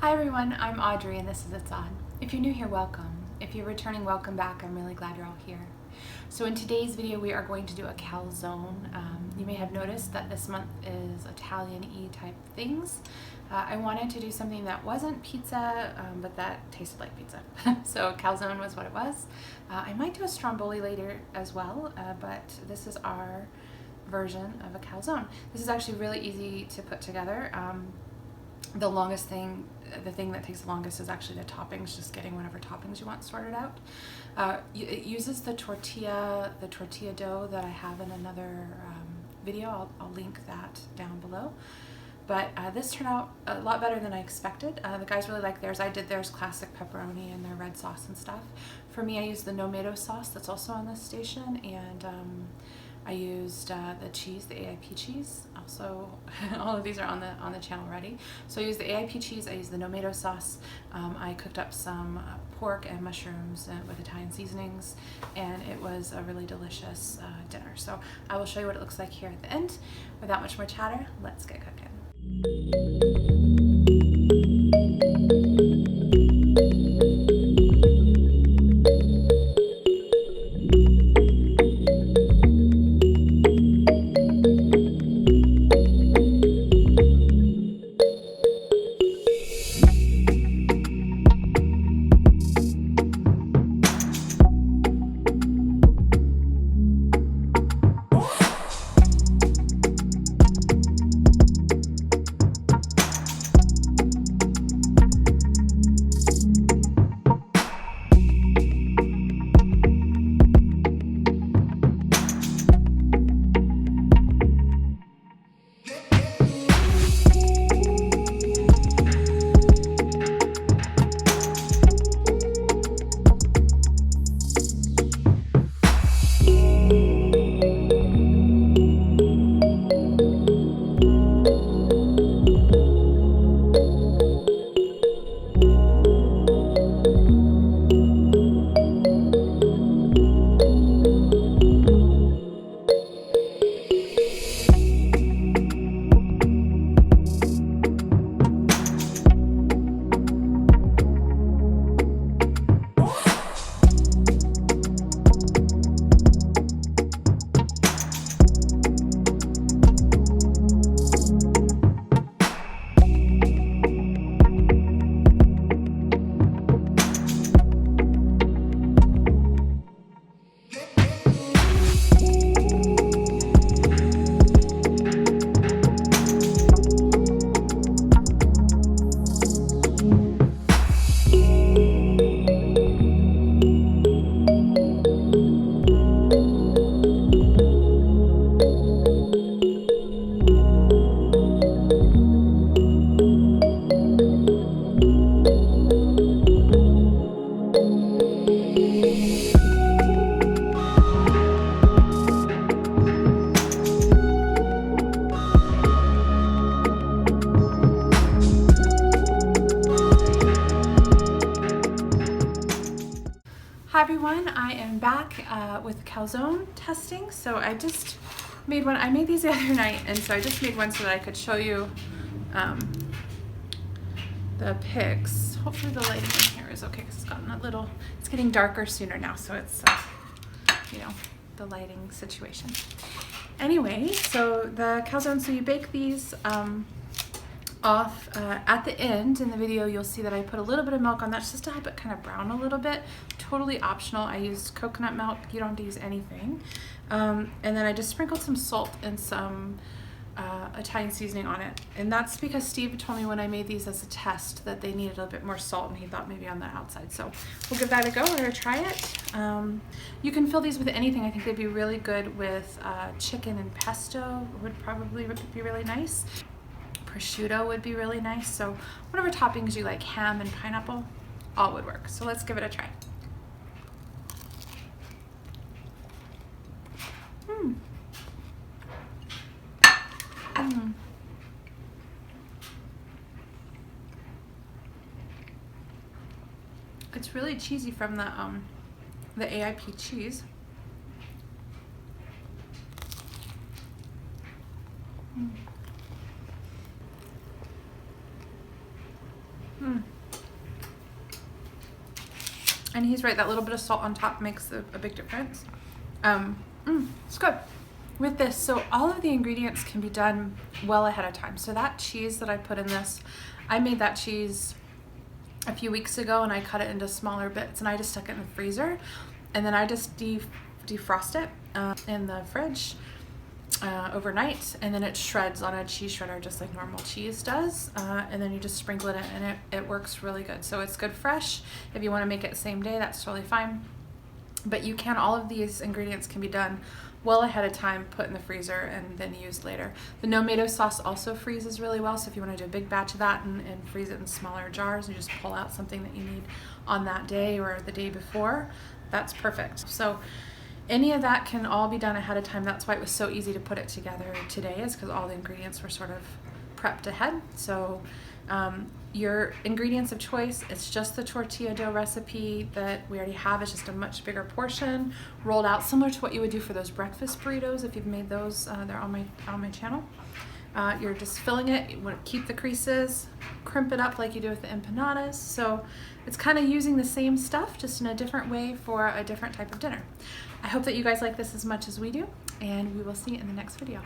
Hi everyone, I'm Audrey and this is It's On. If you're new here, welcome. If you're returning, welcome back. I'm really glad you're all here. So in today's video, we are going to do a calzone. You may have noticed that this month is Italian-y type things. I wanted to do something that wasn't pizza, but that tasted like pizza. So calzone was what it was. I might do a stromboli later as well, but this is our version of a calzone. This is actually really easy to put together. The thing that takes the longest is actually the toppings, just getting whatever toppings you want sorted out. It uses the tortilla dough that I have in another video. I'll link that down below. But this turned out a lot better than I expected. The guys really like theirs. I did theirs classic pepperoni and their red sauce and stuff. For me, I used the Nomato Sauce that's also on this station, and I used the cheese, the AIP cheese. Also, all of these are on the channel already. So I used the AIP cheese, I used the Nomato sauce. I cooked up some pork and mushrooms with Italian seasonings, and it was a really delicious dinner. So I will show you what it looks like here at the end. Without much more chatter, let's get cooking. Hi everyone, I am back with calzone testing. So I just made one. I made these the other night, and so I just made one so that I could show you the pics. Hopefully the lighting in here is okay because it's gotten it's getting darker sooner now, so it's the lighting situation. Anyway, so the calzone, so you bake these off at the end in the video. You'll see that I put a little bit of milk on that just to help it kind of brown a little bit. Totally optional. I used coconut milk. You don't have to use anything. And then I just sprinkled some salt and some Italian seasoning on it. And that's because Steve told me when I made these as a test that they needed a little bit more salt, and he thought maybe on the outside. So we'll give that a go. We're going to try it. You can fill these with anything. I think they'd be really good with chicken and pesto. Would probably be really nice. Prosciutto would be really nice. So whatever toppings you like, ham and pineapple, all would work. So let's give it a try. It's really cheesy from the AIP cheese. Mm. And he's right, that little bit of salt on top makes a big difference. It's good. With this, so all of the ingredients can be done well ahead of time. So that cheese that I put in this, I made that cheese a few weeks ago and I cut it into smaller bits and I just stuck it in the freezer, and then I just defrost it in the fridge overnight, and then it shreds on a cheese shredder just like normal cheese does, and then you just sprinkle it in and it works really good. So it's good fresh. If you want to make it same day, that's totally fine, but you can, all of these ingredients can be done well ahead of time, put in the freezer, and then used later. The Nomato sauce also freezes really well, so if you want to do a big batch of that and freeze it in smaller jars, you just pull out something that you need on that day or the day before, that's perfect. So any of that can all be done ahead of time. That's why it was so easy to put it together today, is because all the ingredients were sort of prepped ahead. So your ingredients of choice, it's just the tortilla dough recipe that we already have. It's just a much bigger portion, rolled out, similar to what you would do for those breakfast burritos. If you've made those, they're on my channel. You're just filling it. You want to keep the creases, crimp it up like you do with the empanadas. So it's kind of using the same stuff, just in a different way for a different type of dinner. I hope that you guys like this as much as we do, and we will see you in the next video.